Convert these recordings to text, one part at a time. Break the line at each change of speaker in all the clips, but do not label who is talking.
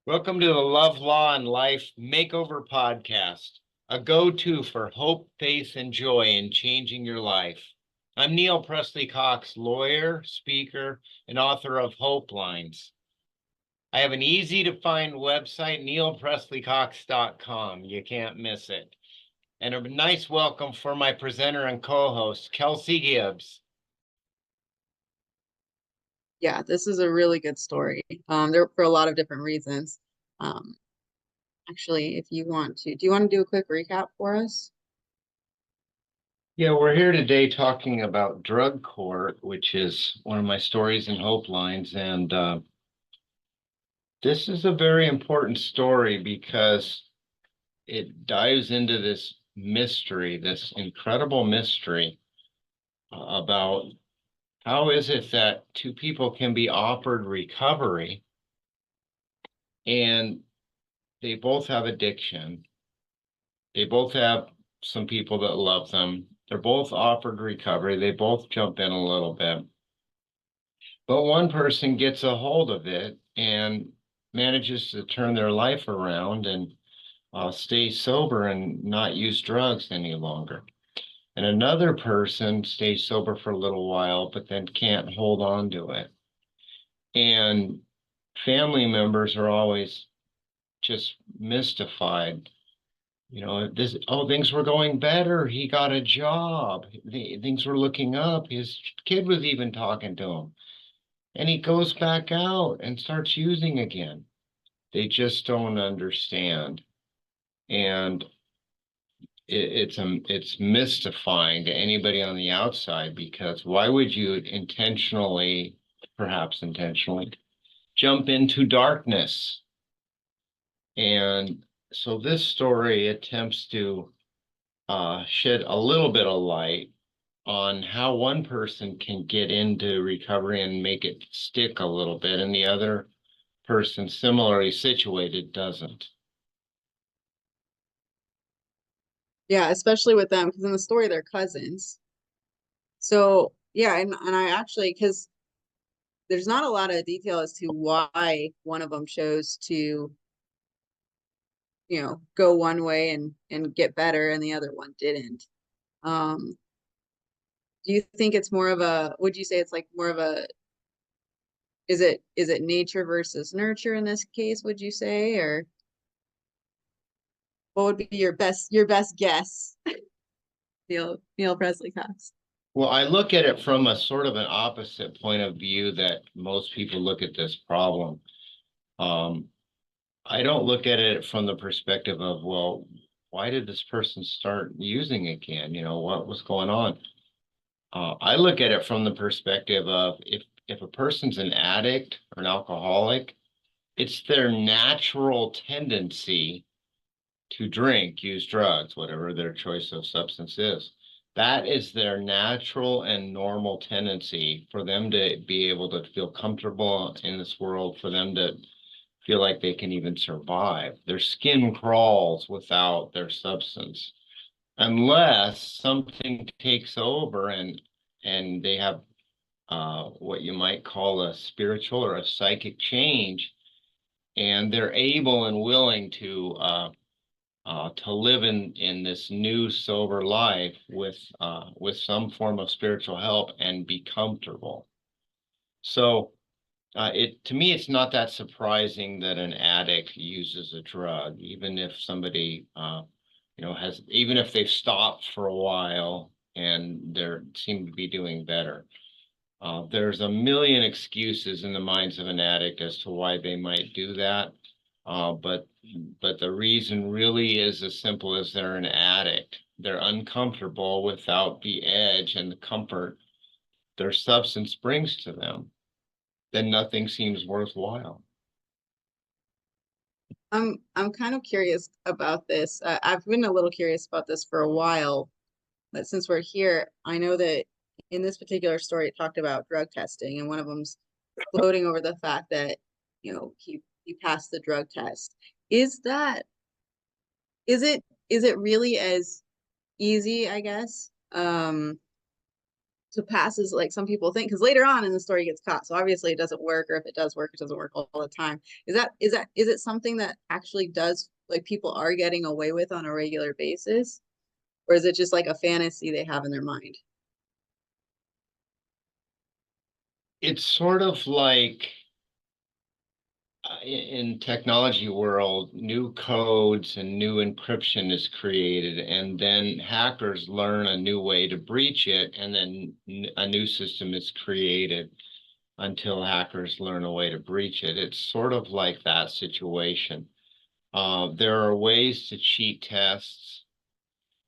Welcome to the Love, Law, and Life Makeover Podcast, a go-to for hope, faith, and joy in changing your life. I'm Neil Presley Cox, lawyer, speaker, and author of Hope Lines. I have an easy-to-find website, neilpresleycox.com. You can't miss it. And a nice welcome for my presenter and co-host, Kelsy Gibbs.
Yeah, this is a really good story. There for a lot of different reasons. Actually, if you want to, do you want to do a quick recap for us?
Yeah, we're here today talking about drug court, which is one of my stories and hope lines. And this is a very important story because it dives into this mystery, this incredible mystery about how is it that two people can be offered recovery and they both have addiction. They both have some people that love them. They're both offered recovery. They both jump in a little bit. But one person gets a hold of it and manages to turn their life around and stay sober and not use drugs any longer. And another person stays sober for a little while, but then can't hold on to it. And family members are always just mystified. Things were going better. He got a job. Things were looking up. His kid was even talking to him. And he goes back out and starts using again. They just don't understand. And it's mystifying to anybody on the outside, because why would you intentionally, perhaps intentionally, jump into darkness? And so this story attempts to shed a little bit of light on how one person can get into recovery and make it stick a little bit, and the other person similarly situated doesn't.
Yeah, especially with them, because in the story they're cousins. So yeah, and I actually, because there's not a lot of detail as to why one of them chose to, go one way and get better, and the other one didn't. Um, do you think it's more of a? Would you say it's like more of a? Is it nature versus nurture in this case? Would you say, or what would be your best guess? Neil Presley Cox.
Well, I look at it from a sort of an opposite point of view that most people look at this problem. Um, I don't look at it from the perspective of, well, why did this person start using again? What was going on? I look at it from the perspective of if a person's an addict or an alcoholic, it's their natural tendency to drink, use drugs, whatever their choice of substance is. That is their natural and normal tendency for them to be able to feel comfortable in this world, for them to feel like they can even survive. Their skin crawls without their substance, unless something takes over and they have what you might call a spiritual or a psychic change, and they're able and willing to live in this new sober life with some form of spiritual help and be comfortable. So it to me, it's not that surprising that an addict uses a drug, even if somebody even if they've stopped for a while and they seem to be doing better. There's a million excuses in the minds of an addict as to why they might do that. But the reason really is as simple as they're an addict. They're uncomfortable without the edge and the comfort their substance brings to them. Then nothing seems worthwhile.
I'm kind of curious about this. I've been a little curious about this for a while, but since we're here, I know that in this particular story, it talked about drug testing, and one of them's gloating over the fact that he passed the drug test. Is that is it really as easy, I guess, to pass as like some people think, because later on in the story he gets caught. So obviously it doesn't work, or if it does work, it doesn't work all the time. Is it something that actually does, like, people are getting away with on a regular basis? Or is it just like a fantasy they have in their mind?
It's sort of like in technology world, new codes and new encryption is created, and then hackers learn a new way to breach it, and then a new system is created until hackers learn a way to breach it. It's sort of like that situation. There are ways to cheat tests.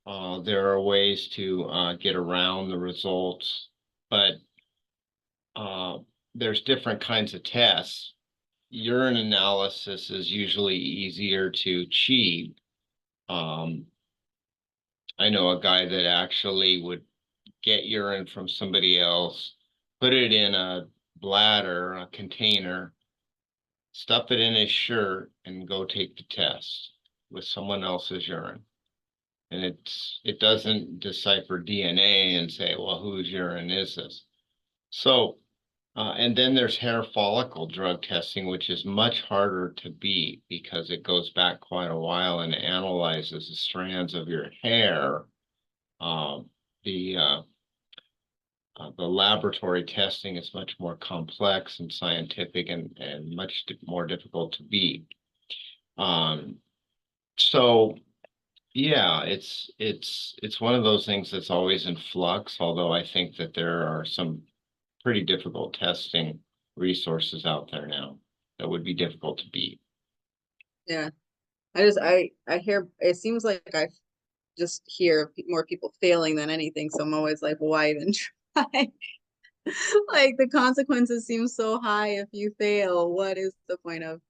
There are ways to get around the results, but there's different kinds of tests. Urine analysis is usually easier to cheat. I know a guy that actually would get urine from somebody else, put it in a bladder, a container, stuff it in his shirt, and go take the test with someone else's urine. And it doesn't decipher DNA and say, well, whose urine is this? So, and then there's hair follicle drug testing, which is much harder to beat because it goes back quite a while and analyzes the strands of your hair. Um, the laboratory testing is much more complex and scientific and much more difficult to beat. So yeah, it's one of those things that's always in flux, although I think that there are some pretty difficult testing resources out there now that would be difficult to beat.
Yeah. I hear, it seems like I just hear more people failing than anything. So I'm always like, well, why even try? Like, the consequences seem so high if you fail. What is the point of?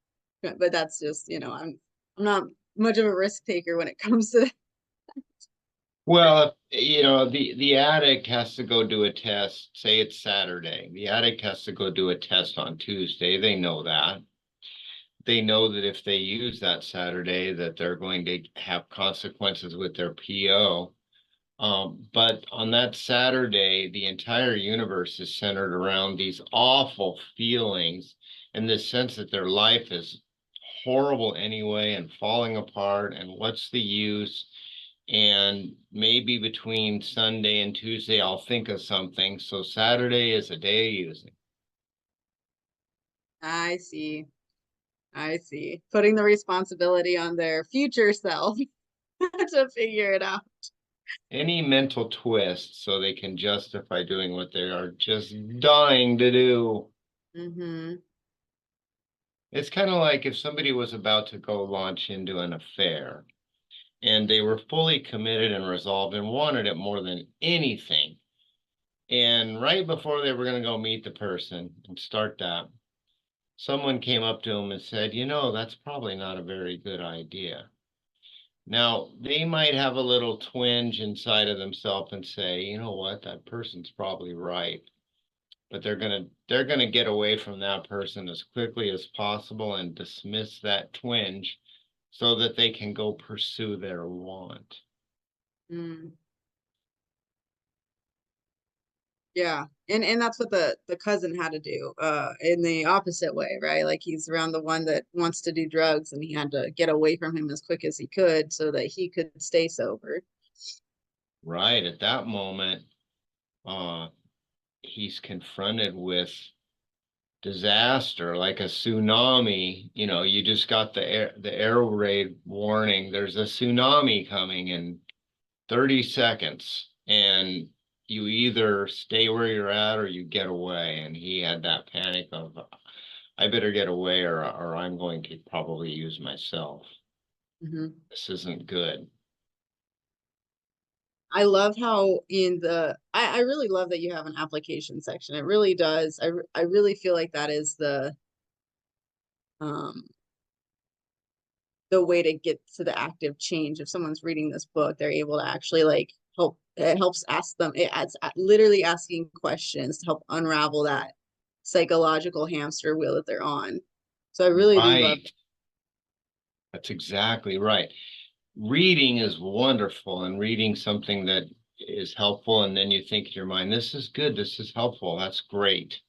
But that's just, I'm not much of a risk taker when it comes to that.
Well, the addict has to go do a test, say it's Saturday. The addict has to go do a test on Tuesday. They know that. They know that if they use that Saturday, that they're going to have consequences with their PO. But on that Saturday, the entire universe is centered around these awful feelings and this sense that their life is horrible anyway and falling apart, and what's the use? And maybe between Sunday and Tuesday, I'll think of something. So Saturday is a day of using.
I see. I see. Putting the responsibility on their future self to figure it out.
Any mental twist so they can justify doing what they are just dying to do.
Mm-hmm.
It's kind of like if somebody was about to go launch into an affair and they were fully committed and resolved and wanted it more than anything. And right before they were going to go meet the person and start that, someone came up to them and said, that's probably not a very good idea. Now, they might have a little twinge inside of themselves and say, you know what, that person's probably right. But they're gonna get away from that person as quickly as possible and dismiss that twinge so that they can go pursue their want.
Mm. Yeah. And that's what the cousin had to do, in the opposite way, right? Like, he's around the one that wants to do drugs, and he had to get away from him as quick as he could so that he could stay sober.
Right. At that moment, uh, he's confronted with disaster like a tsunami. You just got the air raid warning. There's a tsunami coming in 30 seconds, and you either stay where you're at or you get away. And he had that panic of, I better get away or I'm going to probably use myself.
Mm-hmm.
This isn't good.
I love how I really love that you have an application section. It really does. I really feel like that is um the way to get to the active change. If someone's reading this book, they're able to actually, like, help. It helps ask them. It adds literally asking questions to help unravel that psychological hamster wheel that they're on. So I really do love
Right. That's exactly right. Reading is wonderful, and reading something that is helpful, and then you think in your mind, this is good, this is helpful, that's great.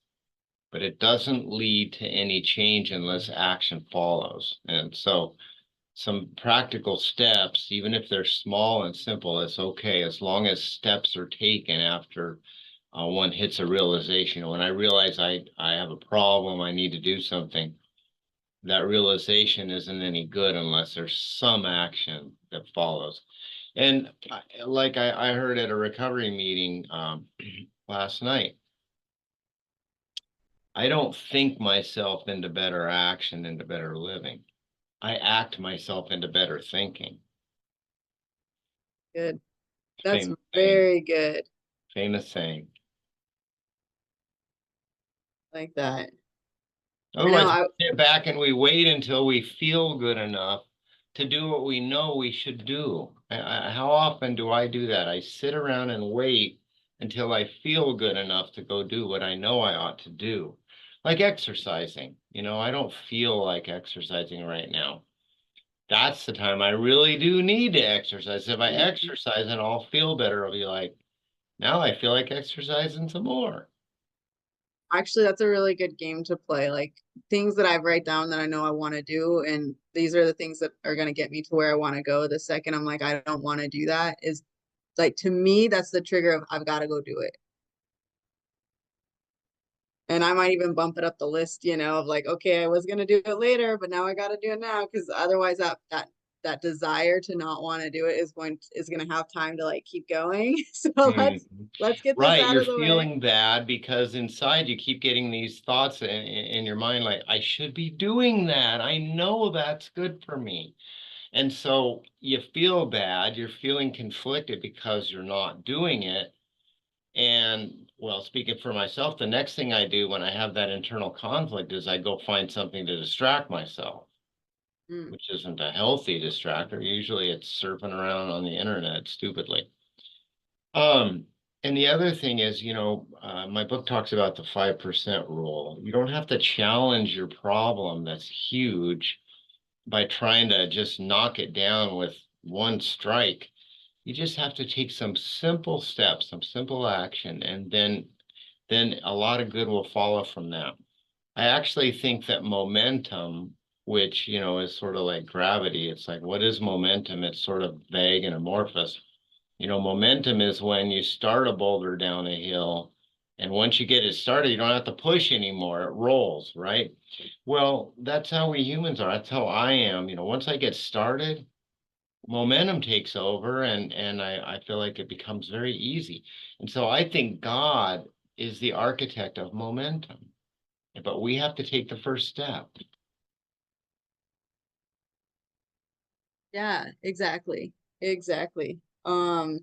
But it doesn't lead to any change unless action follows. And so some practical steps, even if they're small and simple, it's okay as long as steps are taken after one hits a realization. When I realize I have a problem, I need to do something, that realization isn't any good unless there's some action that follows. And I heard at a recovery meeting last night, I don't think myself into better action, into better living. I act myself into better thinking.
Good. That's
Famous saying.
very good.
Famous saying.
Like that. I know.
Otherwise, we sit back and we wait until we feel good enough to do what we know we should do. How often do I do that? I sit around and wait until I feel good enough to go do what I know I ought to do. Like exercising. I don't feel like exercising right now. That's the time I really do need to exercise. If I exercise and I'll feel better, I'll be like, now I feel like exercising some more.
Actually, that's a really good game to play. Like things that I write down that I know I want to do, and these are the things that are going to get me to where I want to go. The second I'm like, I don't want to do that, is like, to me, that's the trigger of I've got to go do it. And I might even bump it up the list, of like, okay, I was going to do it later, but now I got to do it now, because otherwise that desire to not want to do it is going to have time to like keep going. So let's get this
Right,
out
you're
of the way.
feeling bad because inside you keep getting these thoughts in your mind like, I should be doing that. I know that's good for me. And so you feel bad, you're feeling conflicted because you're not doing it. And well, speaking for myself, the next thing I do when I have that internal conflict is I go find something to distract myself,
Mm.
which isn't a healthy distractor. Usually it's surfing around on the internet stupidly. Um, and the other thing is, my book talks about the 5% rule. You don't have to challenge your problem that's huge by trying to just knock it down with one strike. You just have to take some simple steps, some simple action, and then a lot of good will follow from that. I actually think that momentum, which, is sort of like gravity, it's like, what is momentum? It's sort of vague and amorphous. Momentum is when you start a boulder down a hill, and once you get it started, you don't have to push anymore. It rolls, right? Well, that's how we humans are. That's how I am. Once I get started, momentum takes over, and I feel like it becomes very easy. And so I think God is the architect of momentum, but we have to take the first step.
Yeah, exactly. Exactly. And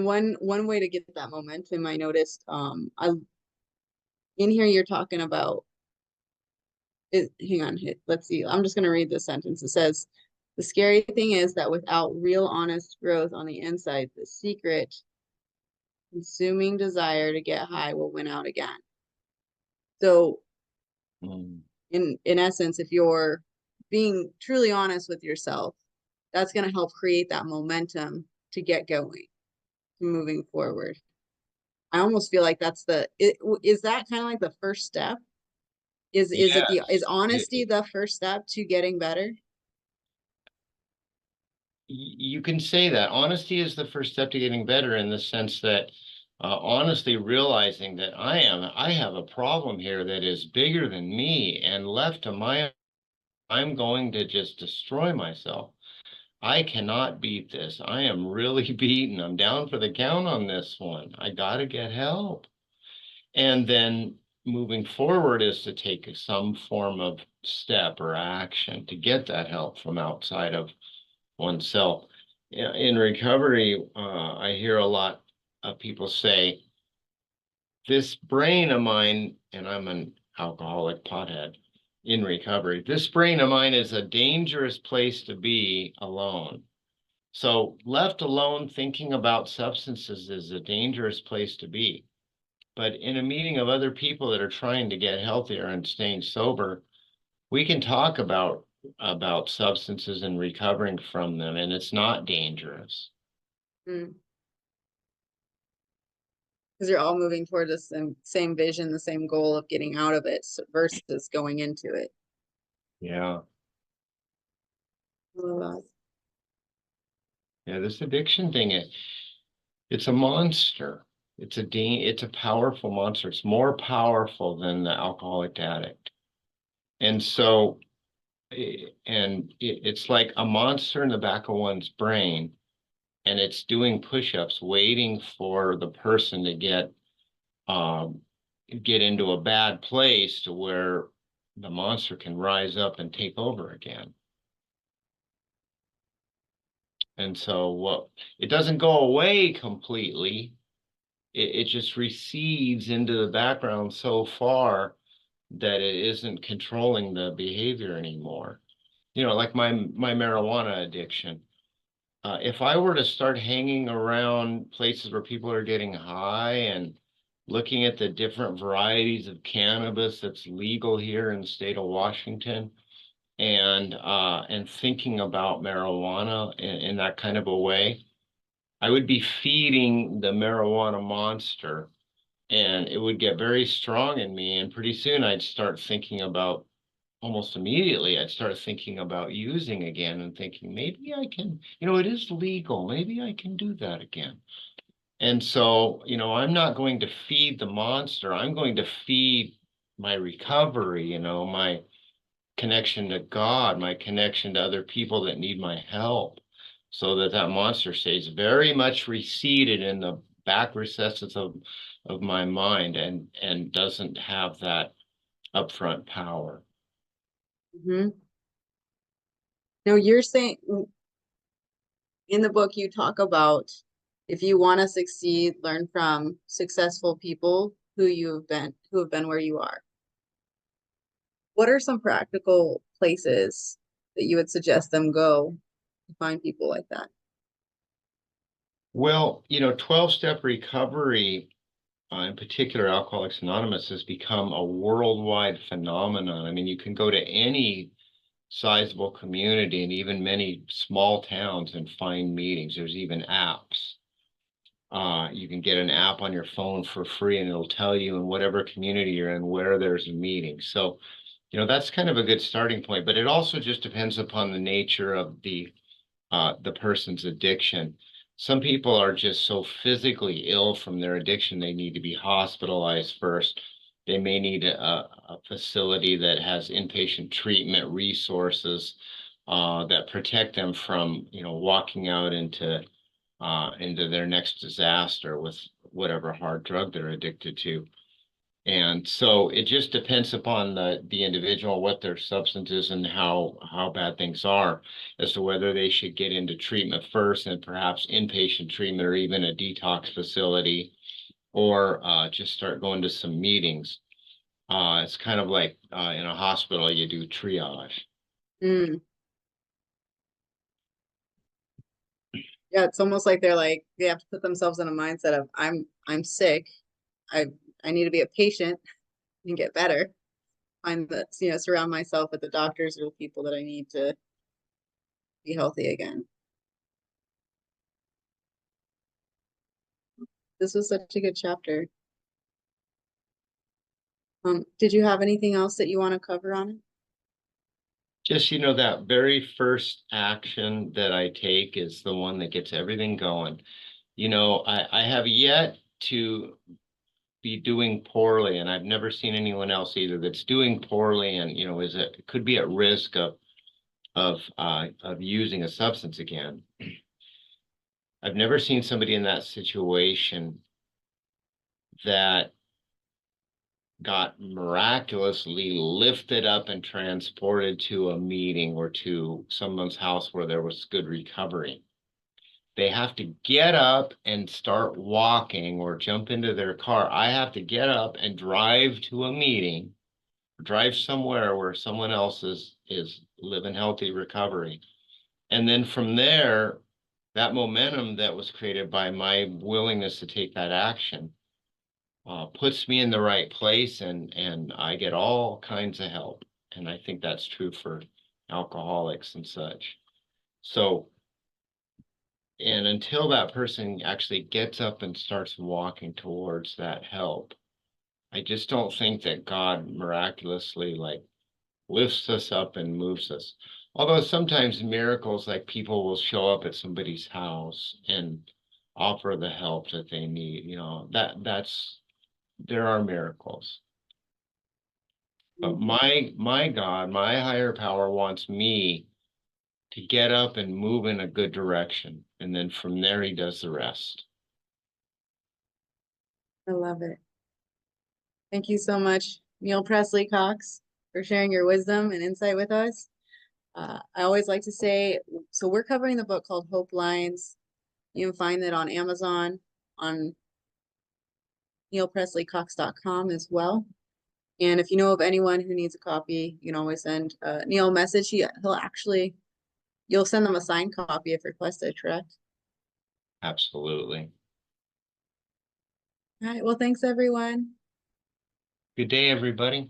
one way to get that momentum, I noticed, I in here you're talking about it. Hang on, let's see. I'm just gonna read this sentence. It says, the scary thing is that without real honest growth on the inside, the secret consuming desire to get high will win out again. So
Mm.
in essence, if you're being truly honest with yourself, that's gonna help create that momentum to get going, to moving forward. I almost feel like is that kind of like the first step? Is
Yes.
honesty the first step to getting better?
You can say that honesty is the first step to getting better in the sense that honestly realizing that I have a problem here that is bigger than me, and left to I'm going to just destroy myself. I cannot beat this. I am really beaten. I'm down for the count on this one. I got to get help. And then moving forward is to take some form of step or action to get that help from outside of oneself. In recovery, I hear a lot of people say, this brain of mine, and I'm an alcoholic pothead in recovery, this brain of mine is a dangerous place to be alone. So left alone, thinking about substances is a dangerous place to be. But in a meeting of other people that are trying to get healthier and staying sober, we can talk about substances and recovering from them, and it's not dangerous.
Because you're all moving toward the same vision, the same goal of getting out of it versus going into it.
Yeah.
Uh,
Yeah, this addiction thing, it's a monster. It's a powerful monster. It's more powerful than the alcoholic addict. And so, it's like a monster in the back of one's brain, and it's doing push-ups, waiting for the person to get into a bad place to where the monster can rise up and take over again. And so it doesn't go away completely. It just recedes into the background so far that it isn't controlling the behavior anymore. Like my marijuana addiction. If I were to start hanging around places where people are getting high and looking at the different varieties of cannabis that's legal here in the state of Washington, and thinking about marijuana in that kind of a way, I would be feeding the marijuana monster, and it would get very strong in me. And pretty soon almost immediately, I'd start thinking about using again and thinking, maybe I can, it is legal. Maybe I can do that again. And so, I'm not going to feed the monster. I'm going to feed my recovery, my connection to God, my connection to other people that need my help, so that monster stays very much receded in the back recesses of my mind, and doesn't have that upfront power.
mm-hmm. No, you're saying in the book you talk about if you want to succeed, learn from successful people who have been where you are. What are some practical places that you would suggest them go to find people like that?
Well, 12-step recovery, in particular, Alcoholics Anonymous, has become a worldwide phenomenon. I mean, you can go to any sizable community and even many small towns and find meetings. There's even apps. You can get an app on your phone for free, and it'll tell you in whatever community you're in where there's a meeting. So, that's kind of a good starting point, but it also just depends upon the nature of the person's addiction. Some people are just so physically ill from their addiction, they need to be hospitalized first. They may need a facility that has inpatient treatment resources that protect them from, walking out into their next disaster with whatever hard drug they're addicted to. And so it just depends upon the individual, what their substance is, and how bad things are, as to whether they should get into treatment first, and perhaps inpatient treatment, or even a detox facility, or just start going to some meetings. It's kind of like in a hospital, you do triage.
Mm. Yeah, it's almost like they have to put themselves in a mindset of I'm sick. I I need to be a patient and get better. I'm the surround myself with the doctors or the people that I need to be healthy again. This was such a good chapter. Did you have anything else that you want to cover on it?
Just, that very first action that I take is the one that gets everything going. I have yet to be doing poorly, and I've never seen anyone else either that's doing poorly, and could be at risk of using a substance again. I've never seen somebody in that situation that got miraculously lifted up and transported to a meeting or to someone's house where there was good recovery. They have to get up and start walking or jump into their car. I have to get up and drive to a meeting, drive somewhere where someone else is living healthy recovery. And then from there, that momentum that was created by my willingness to take that action puts me in the right place, and I get all kinds of help. And I think that's true for alcoholics and such. So And until that person actually gets up and starts walking towards that help, I just don't think that God miraculously like lifts us up and moves us. Although sometimes miracles, like people will show up at somebody's house and offer the help that they need, there are miracles. But my God, my higher power wants me to get up and move in a good direction. And then from there, he does the rest.
I love it. Thank you so much, Neil Presley Cox, for sharing your wisdom and insight with us. I always like to say, so we're covering the book called Hope Lines. You can find it on Amazon, on neilpresleycox.com as well. And if you know of anyone who needs a copy, you can always send Neil a message. You'll send them a signed copy if requested, correct?
Absolutely.
All right. Well, thanks everyone.
Good day, everybody.